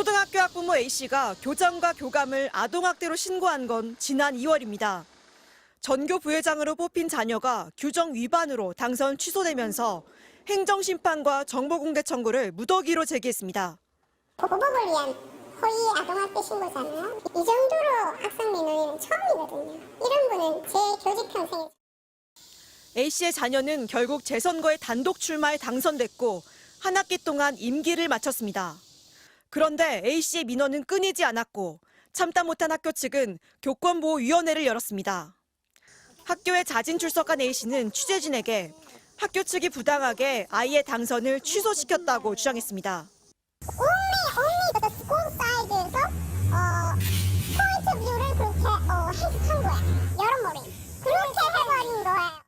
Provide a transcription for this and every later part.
초등학교 학부모 A씨가 교장과 교감을 아동학대로 신고한 건 지난 2월입니다. 전교 부회장으로 뽑힌 자녀가 규정 위반으로 당선 취소되면서 행정심판과 정보공개 청구를 무더기로 제기했습니다. 보복을 위한 허위 아동학대 신고잖아요. 이 정도로 학생 민원인은 처음이거든요. 이런 분은 제 교직 평생에. A씨의 자녀는 결국 재선거에 단독 출마해 당선됐고 한 학기 동안 임기를 마쳤습니다. 그런데 A씨의 민원은 끊이지 않았고 참다 못한 학교 측은 교권보호위원회를 열었습니다. 학교에 자진 출석한 A씨는 취재진에게 학교 측이 부당하게 아이의 당선을 취소시켰다고 주장했습니다. only the school side에서 포인트 뷰를 그렇게 해석한 거야. 여러모로 그렇게 해버린 거예요.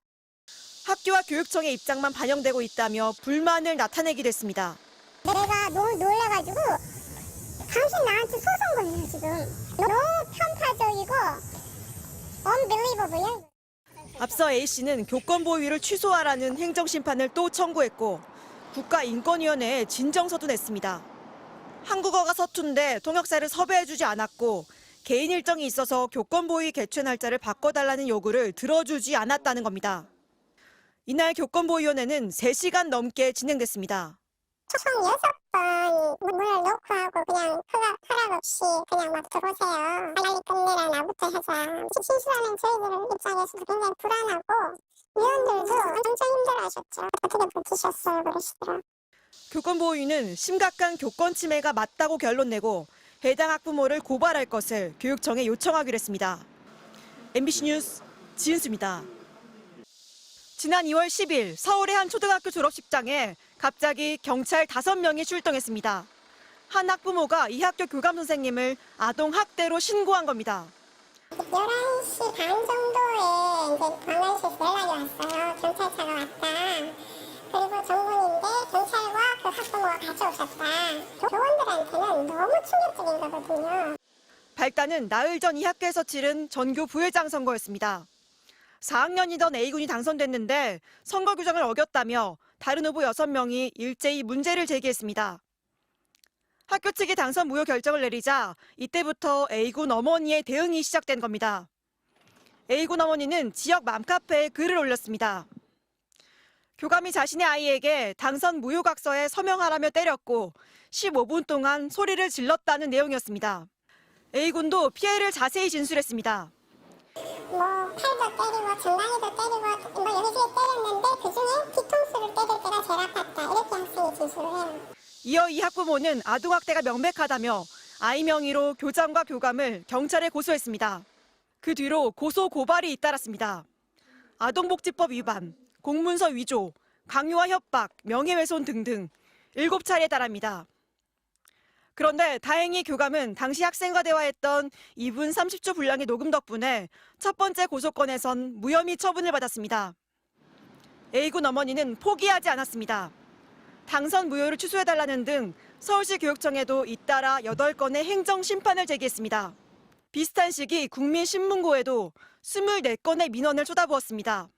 학교와 교육청의 입장만 반영되고 있다며 불만을 나타내기도 했습니다. 내가 너무 놀라가지고 당신 나한테 소송 걸려 지금. 너무 편파적이고 unbelievable. 앞서 A씨는 교권보호위를 취소하라는 행정심판을 또 청구했고 국가인권위원회에 진정서도 냈습니다. 한국어가 서툰데 통역사를 섭외해주지 않았고 개인 일정이 있어서 교권보호위 개최 날짜를 바꿔달라는 요구를 들어주지 않았다는 겁니다. 이날 교권보호위원회는 3시간 넘게 진행됐습니다. 총 6번 문을 놓고 하고 그냥 허락 없이 그냥 막 들어오세요. 빨리 끝내라 나부터 하자. 진술하는 저희들 입장에서도 굉장히 불안하고 위원들도 엄청 힘들어하셨죠. 어떻게 버티셨어요 그러시더라고요. 교권보호위는 심각한 교권 침해가 맞다고 결론 내고 해당 학부모를 고발할 것을 교육청에 요청하기로 했습니다. MBC 뉴스 지은수입니다. 지난 2월 10일 서울의 한 초등학교 졸업식장에 갑자기 경찰 5명이 출동했습니다. 한 학부모가 이 학교 교감 선생님을 아동학대로 신고한 겁니다. 11시 반 정도에 이제 관할실에서 연락이 왔어요. 경찰차가 왔다. 그리고 정문인데 경찰과 그 학부모가 같이 오셨다. 교원들한테는 너무 충격적인 거거든요. 발단은 나흘 전 이 학교에서 치른 전교 부회장 선거였습니다. 4학년이던 A군이 당선됐는데 선거 규정을 어겼다며 다른 후보 6명이 일제히 문제를 제기했습니다. 학교 측이 당선 무효 결정을 내리자 이때부터 A군 어머니의 대응이 시작된 겁니다. A군 어머니는 지역 맘카페에 글을 올렸습니다. 교감이 자신의 아이에게 당선 무효각서에 서명하라며 때렸고 15분 동안 소리를 질렀다는 내용이었습니다. A군도 피해를 자세히 진술했습니다. 팔도 때리고 정강이도 때리고 여기저기 때렸는데 그중에 뒤통수를 때릴 때가 제일 아팠다. 이렇게 학생이 진술을 해요. 이어 이 학부모는 아동학대가 명백하다며 아이 명의로 교장과 교감을 경찰에 고소했습니다. 그 뒤로 고소 고발이 잇따랐습니다. 아동복지법 위반, 공문서 위조, 강요와 협박, 명예훼손 등등 7차례에 달합니다. 그런데 다행히 교감은 당시 학생과 대화했던 2분 30초 분량의 녹음 덕분에 첫 번째 고소건에선 무혐의 처분을 받았습니다. A군 어머니는 포기하지 않았습니다. 당선 무효를 취소해달라는 등 서울시 교육청에도 잇따라 8건의 행정심판을 제기했습니다. 비슷한 시기 국민신문고에도 24건의 민원을 쏟아부었습니다.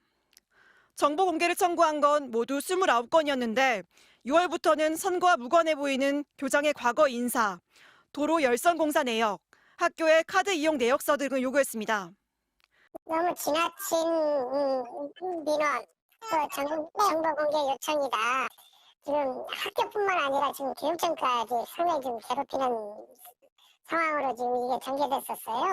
정보 공개를 청구한 건 모두 29건이었는데 6월부터는 선거와 무관해 보이는 교장의 과거 인사, 도로 열선공사 내역, 학교의 카드 이용 내역서 등을 요구했습니다. 너무 지나친 민원, 정보 공개 요청이다. 지금 학교뿐만 아니라 지금 교육청까지 상당히 좀 괴롭히는 상황으로 지금 이게 전개됐었어요.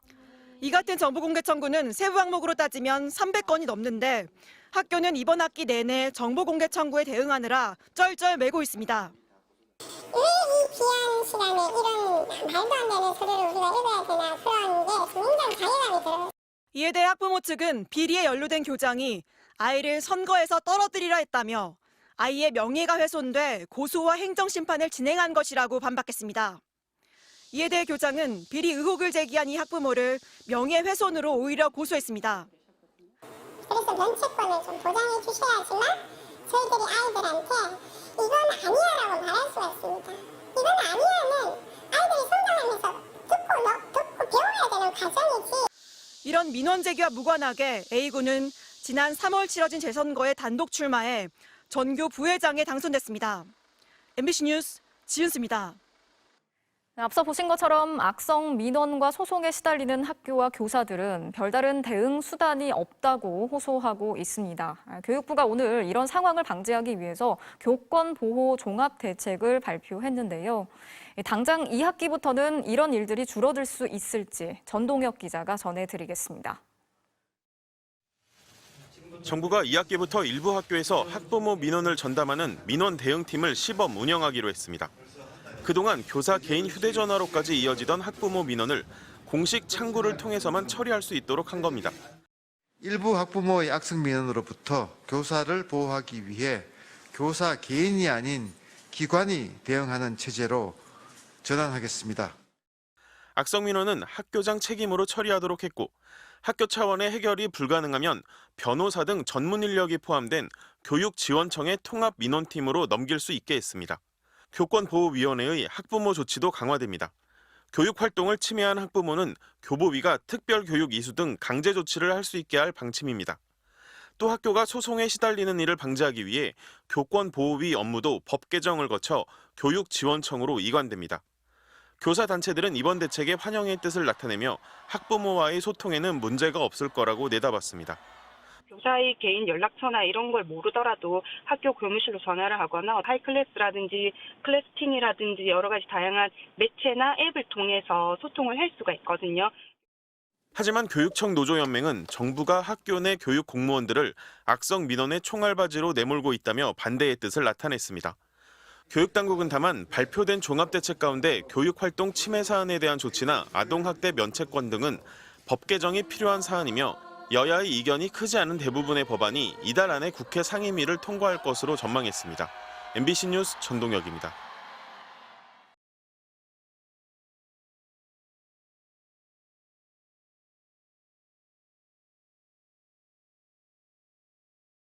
이 같은 정보 공개 청구는 세부 항목으로 따지면 300건이 넘는데 학교는 이번 학기 내내 정보 공개 청구에 대응하느라 쩔쩔매고 있습니다. 왜 이 귀한 시간에 이런 말도 안 되는 소리를 우리가 읽어야 되나 그런 게 굉장히 자괴감이 들어요. 이에 대해 학부모 측은 비리에 연루된 교장이 아이를 선거에서 떨어뜨리라 했다며 아이의 명예가 훼손돼 고소와 행정심판을 진행한 것이라고 반박했습니다. 이에 대해 교장은 비리 의혹을 제기한 이 학부모를 명예훼손으로 오히려 고소했습니다. 그래서 면책권을 좀 보장해 주셔야지만 저희들이 아이들한테 이건 아니야라고 말할 수가 있습니다. 이건 아니야는 아이들이 성장하면서 듣고 배워야 되는 과정이지. 이런 민원 제기와 무관하게 A군은 지난 3월 치러진 재선거에 단독 출마해 전교 부회장에 당선됐습니다. MBC 뉴스 지은수입니다. 앞서 보신 것처럼 악성 민원과 소송에 시달리는 학교와 교사들은 별다른 대응 수단이 없다고 호소하고 있습니다. 교육부가 오늘 이런 상황을 방지하기 위해서 교권보호 종합대책을 발표했는데요. 당장 2학기부터는 이런 일들이 줄어들 수 있을지 전동혁 기자가 전해드리겠습니다. 정부가 2학기부터 일부 학교에서 학부모 민원을 전담하는 민원 대응팀을 시범 운영하기로 했습니다. 그동안 교사 개인 휴대전화로까지 이어지던 학부모 민원을 공식 창구를 통해서만 처리할 수 있도록 한 겁니다. 일부 학부모의 악성 민원으로부터 교사를 보호하기 위해 교사 개인이 아닌 기관이 대응하는 체제로 전환하겠습니다. 악성 민원은 학교장 책임으로 처리하도록 했고 학교 차원의 해결이 불가능하면 변호사 등 전문 인력이 포함된 교육지원청의 통합민원팀으로 넘길 수 있게 했습니다. 교권보호위원회의 학부모 조치도 강화됩니다. 교육활동을 침해한 학부모는 교보위가 특별교육 이수 등 강제 조치를 할 수 있게 할 방침입니다. 또 학교가 소송에 시달리는 일을 방지하기 위해 교권보호위 업무도 법 개정을 거쳐 교육지원청으로 이관됩니다. 교사단체들은 이번 대책에 환영의 뜻을 나타내며 학부모와의 소통에는 문제가 없을 거라고 내다봤습니다. 교사의 개인 연락처나 이런 걸 모르더라도 학교 교무실로 전화를 하거나 하이클래스라든지 클래스팅이라든지 여러 가지 다양한 매체나 앱을 통해서 소통을 할 수가 있거든요. 하지만 교육청 노조연맹은 정부가 학교 내 교육 공무원들을 악성 민원의 총알바지로 내몰고 있다며 반대의 뜻을 나타냈습니다. 교육당국은 다만 발표된 종합대책 가운데 교육활동 침해 사안에 대한 조치나 아동학대 면책권 등은 법 개정이 필요한 사안이며 여야의 이견이 크지 않은 대부분의 법안이 이달 안에 국회 상임위를 통과할 것으로 전망했습니다. MBC 뉴스 전동혁입니다.